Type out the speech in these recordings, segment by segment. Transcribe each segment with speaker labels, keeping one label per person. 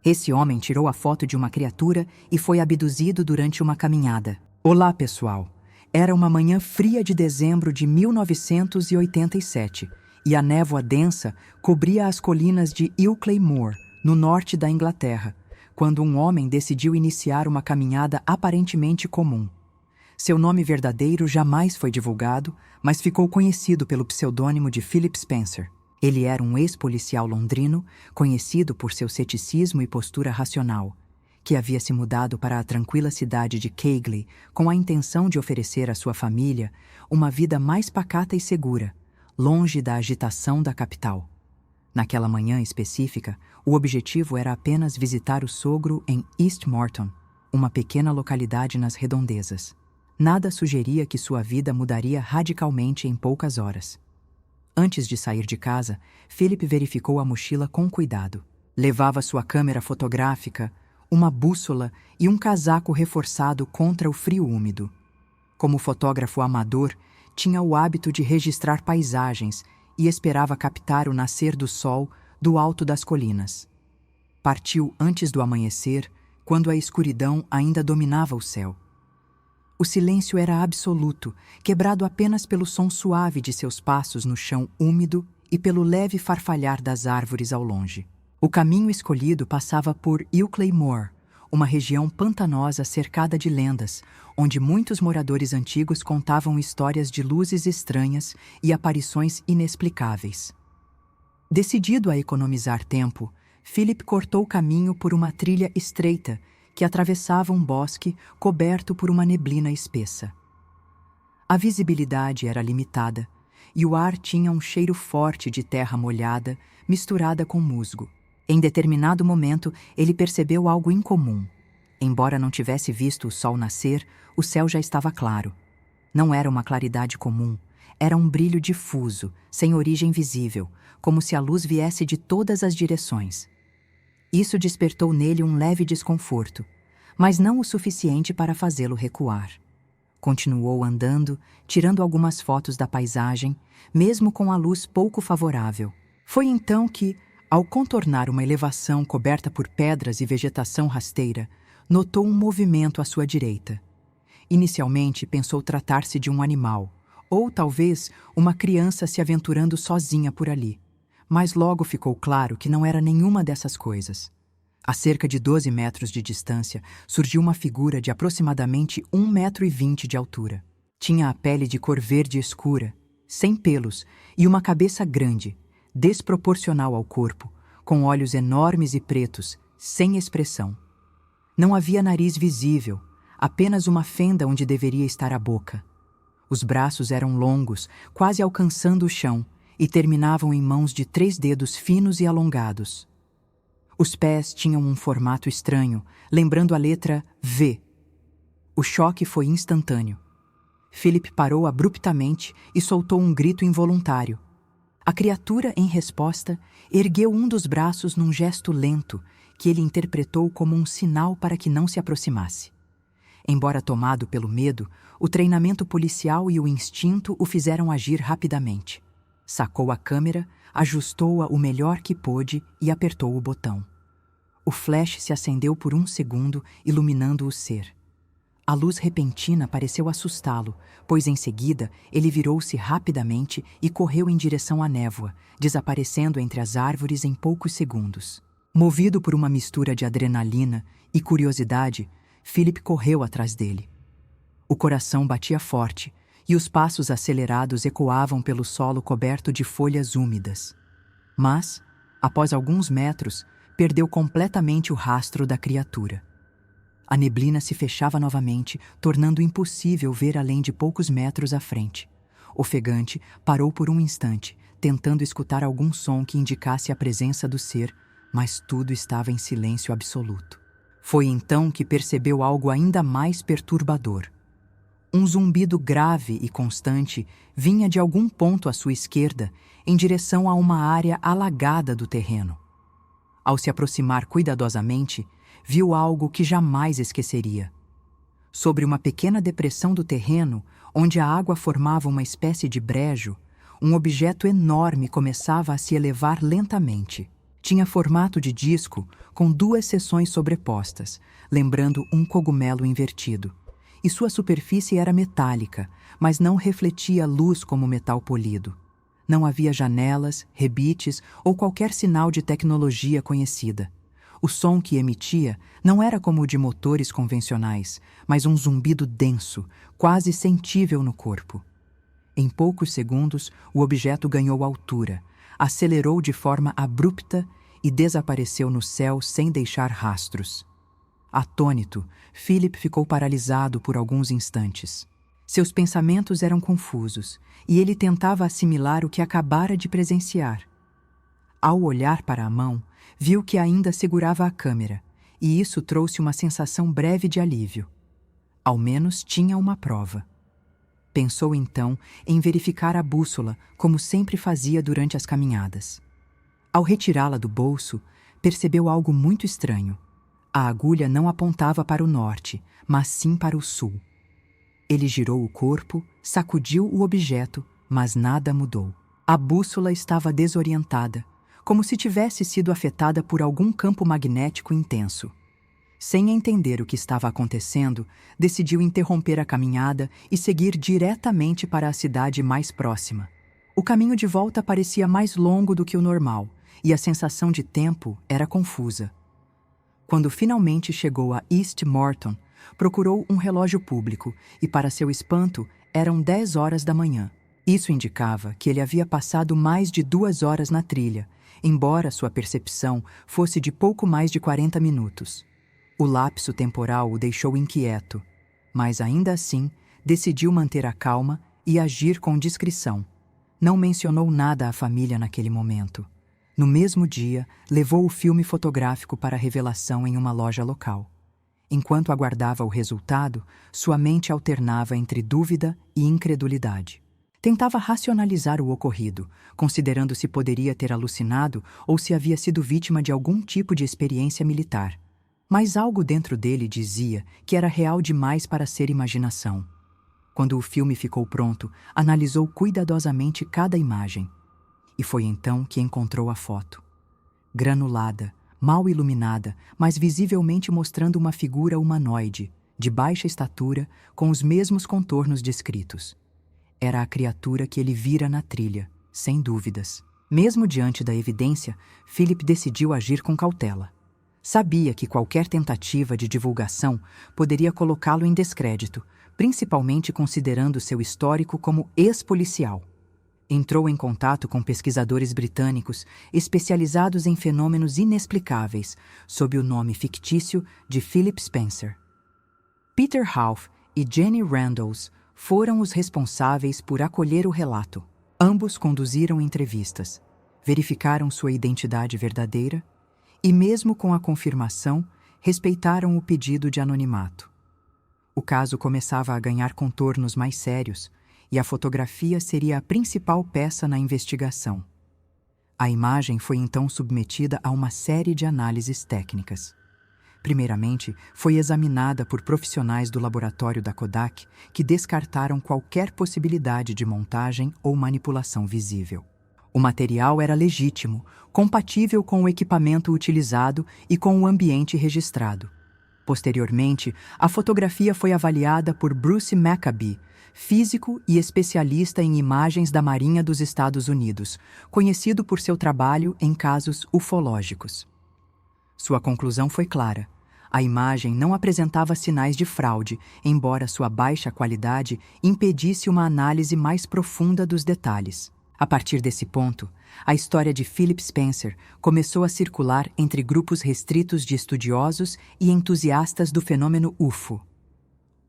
Speaker 1: Esse homem tirou a foto de uma criatura e foi abduzido durante uma caminhada. Olá, pessoal! Era uma manhã fria de dezembro de 1987 e a névoa densa cobria as colinas de Ilkley Moor, no norte da Inglaterra, quando um homem decidiu iniciar uma caminhada aparentemente comum. Seu nome verdadeiro jamais foi divulgado, mas ficou conhecido pelo pseudônimo de Philip Spencer. Ele era um ex-policial londrino, conhecido por seu ceticismo e postura racional, que havia se mudado para a tranquila cidade de Keighley com a intenção de oferecer à sua família uma vida mais pacata e segura, longe da agitação da capital. Naquela manhã específica, o objetivo era apenas visitar o sogro em East Morton, uma pequena localidade nas redondezas. Nada sugeria que sua vida mudaria radicalmente em poucas horas. Antes de sair de casa, Philip verificou a mochila com cuidado. Levava sua câmera fotográfica, uma bússola e um casaco reforçado contra o frio úmido. Como fotógrafo amador, tinha o hábito de registrar paisagens e esperava captar o nascer do sol do alto das colinas. Partiu antes do amanhecer, quando a escuridão ainda dominava o céu. O silêncio era absoluto, quebrado apenas pelo som suave de seus passos no chão úmido e pelo leve farfalhar das árvores ao longe. O caminho escolhido passava por Ilkley Moor, uma região pantanosa cercada de lendas, onde muitos moradores antigos contavam histórias de luzes estranhas e aparições inexplicáveis. Decidido a economizar tempo, Philip cortou o caminho por uma trilha estreita que atravessava um bosque coberto por uma neblina espessa. A visibilidade era limitada e o ar tinha um cheiro forte de terra molhada misturada com musgo. Em determinado momento, ele percebeu algo incomum. Embora não tivesse visto o sol nascer, o céu já estava claro. Não era uma claridade comum, era um brilho difuso, sem origem visível, como se a luz viesse de todas as direções. Isso despertou nele um leve desconforto, mas não o suficiente para fazê-lo recuar. Continuou andando, tirando algumas fotos da paisagem, mesmo com a luz pouco favorável. Foi então que, ao contornar uma elevação coberta por pedras e vegetação rasteira, notou um movimento à sua direita. Inicialmente pensou tratar-se de um animal, ou talvez uma criança se aventurando sozinha por ali. Mas logo ficou claro que não era nenhuma dessas coisas. A cerca de 12 metros de distância, surgiu uma figura de aproximadamente 1,20 m de altura. Tinha a pele de cor verde escura, sem pelos e uma cabeça grande, desproporcional ao corpo, com olhos enormes e pretos, sem expressão. Não havia nariz visível, apenas uma fenda onde deveria estar a boca. Os braços eram longos, quase alcançando o chão, e terminavam em mãos de 3 dedos finos e alongados. Os pés tinham um formato estranho, lembrando a letra V. O choque foi instantâneo. Philip parou abruptamente e soltou um grito involuntário. A criatura, em resposta, ergueu um dos braços num gesto lento, que ele interpretou como um sinal para que não se aproximasse. Embora tomado pelo medo, o treinamento policial e o instinto o fizeram agir rapidamente. Sacou a câmera, ajustou-a o melhor que pôde e apertou o botão. O flash se acendeu por 1 segundo, iluminando o ser. A luz repentina pareceu assustá-lo, pois em seguida ele virou-se rapidamente e correu em direção à névoa, desaparecendo entre as árvores em poucos segundos. Movido por uma mistura de adrenalina e curiosidade, Philip correu atrás dele. O coração batia forte e os passos acelerados ecoavam pelo solo coberto de folhas úmidas. Mas, após alguns metros, perdeu completamente o rastro da criatura. A neblina se fechava novamente, tornando impossível ver além de poucos metros à frente. Ofegante, parou por um instante, tentando escutar algum som que indicasse a presença do ser, mas tudo estava em silêncio absoluto. Foi então que percebeu algo ainda mais perturbador. Um zumbido grave e constante vinha de algum ponto à sua esquerda, em direção a uma área alagada do terreno. Ao se aproximar cuidadosamente, viu algo que jamais esqueceria. Sobre uma pequena depressão do terreno, onde a água formava uma espécie de brejo, um objeto enorme começava a se elevar lentamente. Tinha formato de disco com 2 seções sobrepostas, lembrando um cogumelo invertido. E sua superfície era metálica, mas não refletia luz como metal polido. Não havia janelas, rebites ou qualquer sinal de tecnologia conhecida. O som que emitia não era como o de motores convencionais, mas um zumbido denso, quase sentível no corpo. Em poucos segundos, o objeto ganhou altura, acelerou de forma abrupta e desapareceu no céu sem deixar rastros. Atônito, Philip ficou paralisado por alguns instantes. Seus pensamentos eram confusos e ele tentava assimilar o que acabara de presenciar. Ao olhar para a mão, viu que ainda segurava a câmera, e isso trouxe uma sensação breve de alívio. Ao menos tinha uma prova. Pensou então em verificar a bússola, como sempre fazia durante as caminhadas. Ao retirá-la do bolso, percebeu algo muito estranho. A agulha não apontava para o norte, mas sim para o sul. Ele girou o corpo, sacudiu o objeto, mas nada mudou. A bússola estava desorientada, como se tivesse sido afetada por algum campo magnético intenso. Sem entender o que estava acontecendo, decidiu interromper a caminhada e seguir diretamente para a cidade mais próxima. O caminho de volta parecia mais longo do que o normal, e a sensação de tempo era confusa. Quando finalmente chegou a East Morton, procurou um relógio público e, para seu espanto, eram 10 horas da manhã. Isso indicava que ele havia passado mais de 2 horas na trilha, embora sua percepção fosse de pouco mais de 40 minutos. O lapso temporal o deixou inquieto, mas ainda assim decidiu manter a calma e agir com discrição. Não mencionou nada à família naquele momento. No mesmo dia, levou o filme fotográfico para revelação em uma loja local. Enquanto aguardava o resultado, sua mente alternava entre dúvida e incredulidade. Tentava racionalizar o ocorrido, considerando se poderia ter alucinado ou se havia sido vítima de algum tipo de experiência militar. Mas algo dentro dele dizia que era real demais para ser imaginação. Quando o filme ficou pronto, analisou cuidadosamente cada imagem. E foi então que encontrou a foto. Granulada, mal iluminada, mas visivelmente mostrando uma figura humanoide, de baixa estatura, com os mesmos contornos descritos. Era a criatura que ele vira na trilha, sem dúvidas. Mesmo diante da evidência, Philip decidiu agir com cautela. Sabia que qualquer tentativa de divulgação poderia colocá-lo em descrédito, principalmente considerando seu histórico como ex-policial. Entrou em contato com pesquisadores britânicos especializados em fenômenos inexplicáveis, sob o nome fictício de Philip Spencer. Peter Hauff e Jenny Randles foram os responsáveis por acolher o relato. Ambos conduziram entrevistas, verificaram sua identidade verdadeira e, mesmo com a confirmação, respeitaram o pedido de anonimato. O caso começava a ganhar contornos mais sérios, e a fotografia seria a principal peça na investigação. A imagem foi então submetida a uma série de análises técnicas. Primeiramente, foi examinada por profissionais do laboratório da Kodak, que descartaram qualquer possibilidade de montagem ou manipulação visível. O material era legítimo, compatível com o equipamento utilizado e com o ambiente registrado. Posteriormente, a fotografia foi avaliada por Bruce Maccabee, físico e especialista em imagens da Marinha dos Estados Unidos, conhecido por seu trabalho em casos ufológicos. Sua conclusão foi clara. A imagem não apresentava sinais de fraude, embora sua baixa qualidade impedisse uma análise mais profunda dos detalhes. A partir desse ponto, a história de Philip Spencer começou a circular entre grupos restritos de estudiosos e entusiastas do fenômeno UFO.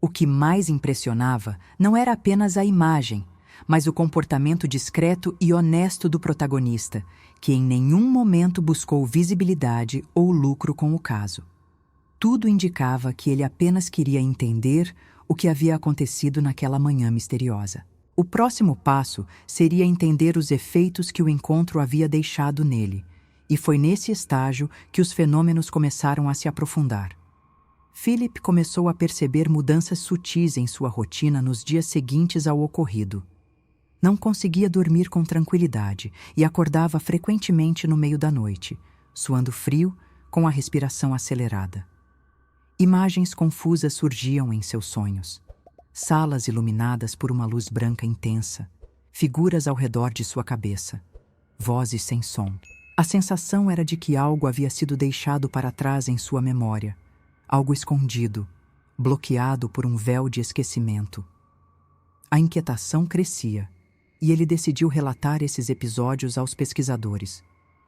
Speaker 1: O que mais impressionava não era apenas a imagem, mas o comportamento discreto e honesto do protagonista, que em nenhum momento buscou visibilidade ou lucro com o caso. Tudo indicava que ele apenas queria entender o que havia acontecido naquela manhã misteriosa. O próximo passo seria entender os efeitos que o encontro havia deixado nele, e foi nesse estágio que os fenômenos começaram a se aprofundar. Philip começou a perceber mudanças sutis em sua rotina nos dias seguintes ao ocorrido. Não conseguia dormir com tranquilidade e acordava frequentemente no meio da noite, suando frio, com a respiração acelerada. Imagens confusas surgiam em seus sonhos. Salas iluminadas por uma luz branca intensa, figuras ao redor de sua cabeça, vozes sem som. A sensação era de que algo havia sido deixado para trás em sua memória, algo escondido, bloqueado por um véu de esquecimento. A inquietação crescia, e ele decidiu relatar esses episódios aos pesquisadores.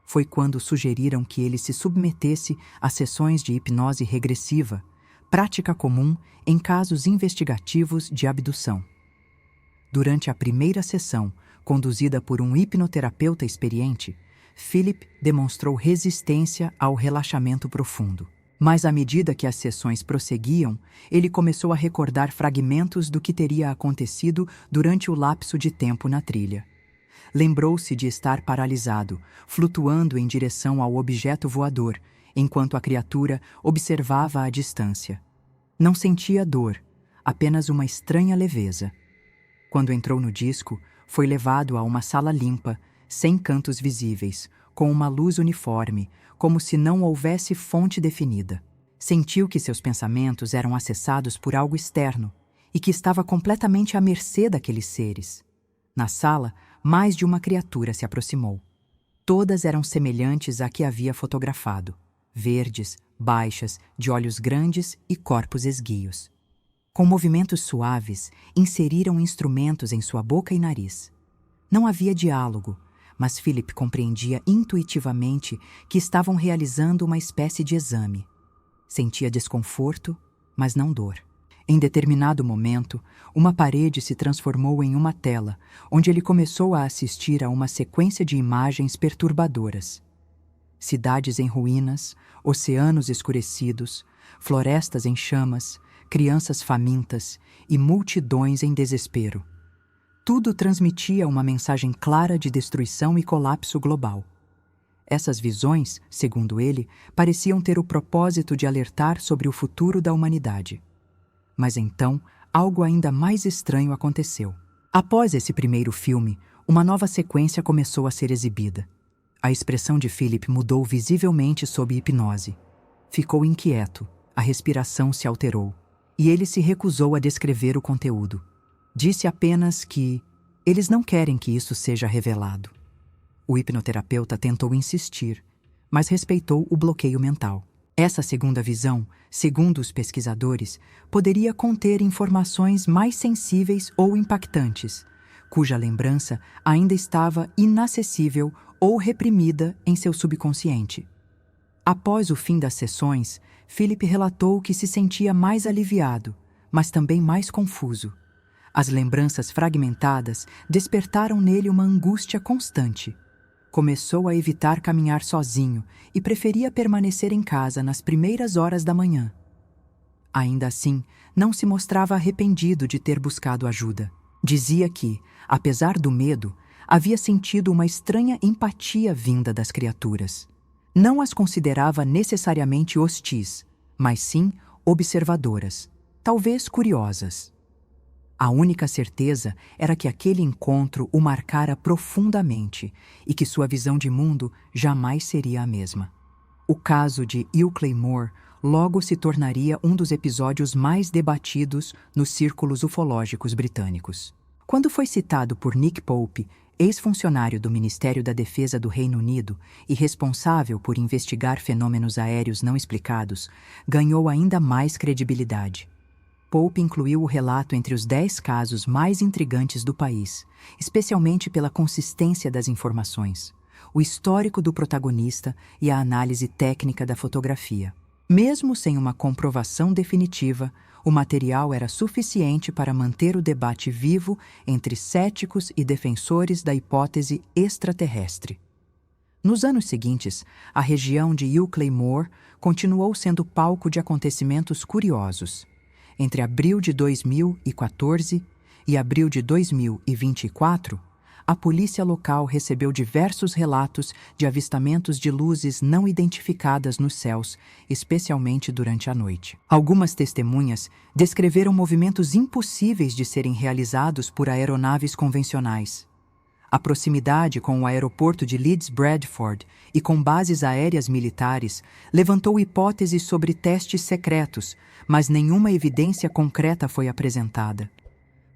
Speaker 1: Foi quando sugeriram que ele se submetesse a sessões de hipnose regressiva, prática comum em casos investigativos de abdução. Durante a primeira sessão, conduzida por um hipnoterapeuta experiente, Philip demonstrou resistência ao relaxamento profundo. Mas à medida que as sessões prosseguiam, ele começou a recordar fragmentos do que teria acontecido durante o lapso de tempo na trilha. Lembrou-se de estar paralisado, flutuando em direção ao objeto voador, enquanto a criatura observava à distância. Não sentia dor, apenas uma estranha leveza. Quando entrou no disco, foi levado a uma sala limpa, sem cantos visíveis, com uma luz uniforme, como se não houvesse fonte definida. Sentiu que seus pensamentos eram acessados por algo externo e que estava completamente à mercê daqueles seres. Na sala, mais de uma criatura se aproximou. Todas eram semelhantes à que havia fotografado, verdes, baixas, de olhos grandes e corpos esguios. Com movimentos suaves, inseriram instrumentos em sua boca e nariz. Não havia diálogo, mas Philip compreendia intuitivamente que estavam realizando uma espécie de exame. Sentia desconforto, mas não dor. Em determinado momento, uma parede se transformou em uma tela, onde ele começou a assistir a uma sequência de imagens perturbadoras. Cidades em ruínas, oceanos escurecidos, florestas em chamas, crianças famintas e multidões em desespero. Tudo transmitia uma mensagem clara de destruição e colapso global. Essas visões, segundo ele, pareciam ter o propósito de alertar sobre o futuro da humanidade. Mas então, algo ainda mais estranho aconteceu. Após esse primeiro filme, uma nova sequência começou a ser exibida. A expressão de Philip mudou visivelmente sob hipnose. Ficou inquieto, a respiração se alterou, e ele se recusou a descrever o conteúdo. Disse apenas que eles não querem que isso seja revelado. O hipnoterapeuta tentou insistir, mas respeitou o bloqueio mental. Essa segunda visão, segundo os pesquisadores, poderia conter informações mais sensíveis ou impactantes, cuja lembrança ainda estava inacessível ou reprimida em seu subconsciente. Após o fim das sessões, Philip relatou que se sentia mais aliviado, mas também mais confuso. As lembranças fragmentadas despertaram nele uma angústia constante. Começou a evitar caminhar sozinho e preferia permanecer em casa nas primeiras horas da manhã. Ainda assim, não se mostrava arrependido de ter buscado ajuda. Dizia que, apesar do medo, havia sentido uma estranha empatia vinda das criaturas. Não as considerava necessariamente hostis, mas sim observadoras, talvez curiosas. A única certeza era que aquele encontro o marcara profundamente e que sua visão de mundo jamais seria a mesma. O caso de Ilkley Moore logo se tornaria um dos episódios mais debatidos nos círculos ufológicos britânicos. Quando foi citado por Nick Pope, ex-funcionário do Ministério da Defesa do Reino Unido e responsável por investigar fenômenos aéreos não explicados, ganhou ainda mais credibilidade. Pope incluiu o relato entre os 10 casos mais intrigantes do país, especialmente pela consistência das informações, o histórico do protagonista e a análise técnica da fotografia. Mesmo sem uma comprovação definitiva, o material era suficiente para manter o debate vivo entre céticos e defensores da hipótese extraterrestre. Nos anos seguintes, a região de Ilkley Moore continuou sendo palco de acontecimentos curiosos. Entre abril de 2014 e abril de 2024, a polícia local recebeu diversos relatos de avistamentos de luzes não identificadas nos céus, especialmente durante a noite. Algumas testemunhas descreveram movimentos impossíveis de serem realizados por aeronaves convencionais. A proximidade com o aeroporto de Leeds Bradford e com bases aéreas militares levantou hipóteses sobre testes secretos, mas nenhuma evidência concreta foi apresentada.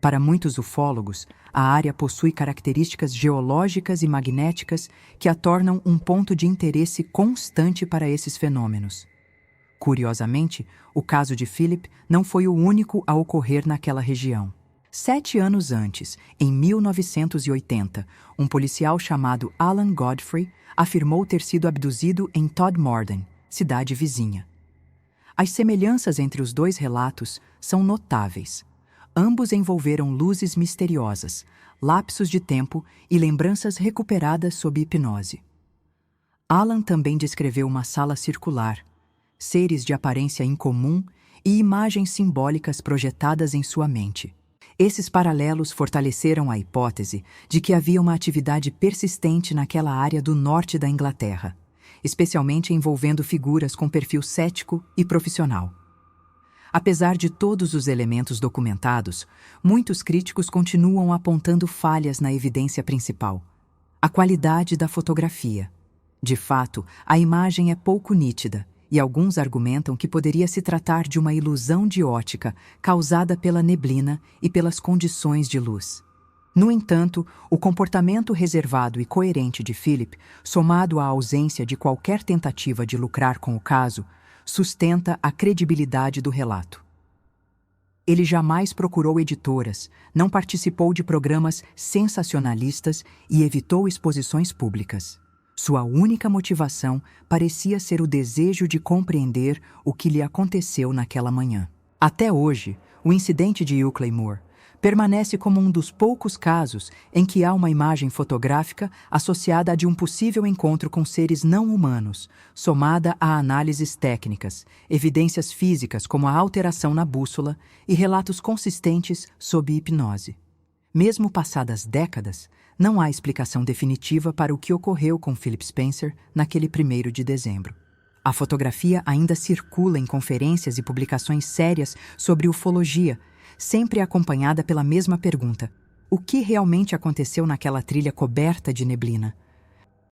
Speaker 1: Para muitos ufólogos, a área possui características geológicas e magnéticas que a tornam um ponto de interesse constante para esses fenômenos. Curiosamente, o caso de Philip não foi o único a ocorrer naquela região. 7 anos antes, em 1980, um policial chamado Alan Godfrey afirmou ter sido abduzido em Todmorden, cidade vizinha. As semelhanças entre os dois relatos são notáveis. Ambos envolveram luzes misteriosas, lapsos de tempo e lembranças recuperadas sob hipnose. Alan também descreveu uma sala circular, seres de aparência incomum e imagens simbólicas projetadas em sua mente. Esses paralelos fortaleceram a hipótese de que havia uma atividade persistente naquela área do norte da Inglaterra, especialmente envolvendo figuras com perfil cético e profissional. Apesar de todos os elementos documentados, muitos críticos continuam apontando falhas na evidência principal: a qualidade da fotografia. De fato, a imagem é pouco nítida, e alguns argumentam que poderia se tratar de uma ilusão de ótica causada pela neblina e pelas condições de luz. No entanto, o comportamento reservado e coerente de Philip, somado à ausência de qualquer tentativa de lucrar com o caso, sustenta a credibilidade do relato. Ele jamais procurou editoras, não participou de programas sensacionalistas e evitou exposições públicas. Sua única motivação parecia ser o desejo de compreender o que lhe aconteceu naquela manhã. Até hoje, o incidente de Ilkley Moor permanece como um dos poucos casos em que há uma imagem fotográfica associada a de um possível encontro com seres não humanos, somada a análises técnicas, evidências físicas como a alteração na bússola e relatos consistentes sob hipnose. Mesmo passadas décadas, não há explicação definitiva para o que ocorreu com Philip Spencer naquele 1º de dezembro. A fotografia ainda circula em conferências e publicações sérias sobre ufologia, sempre acompanhada pela mesma pergunta: o que realmente aconteceu naquela trilha coberta de neblina?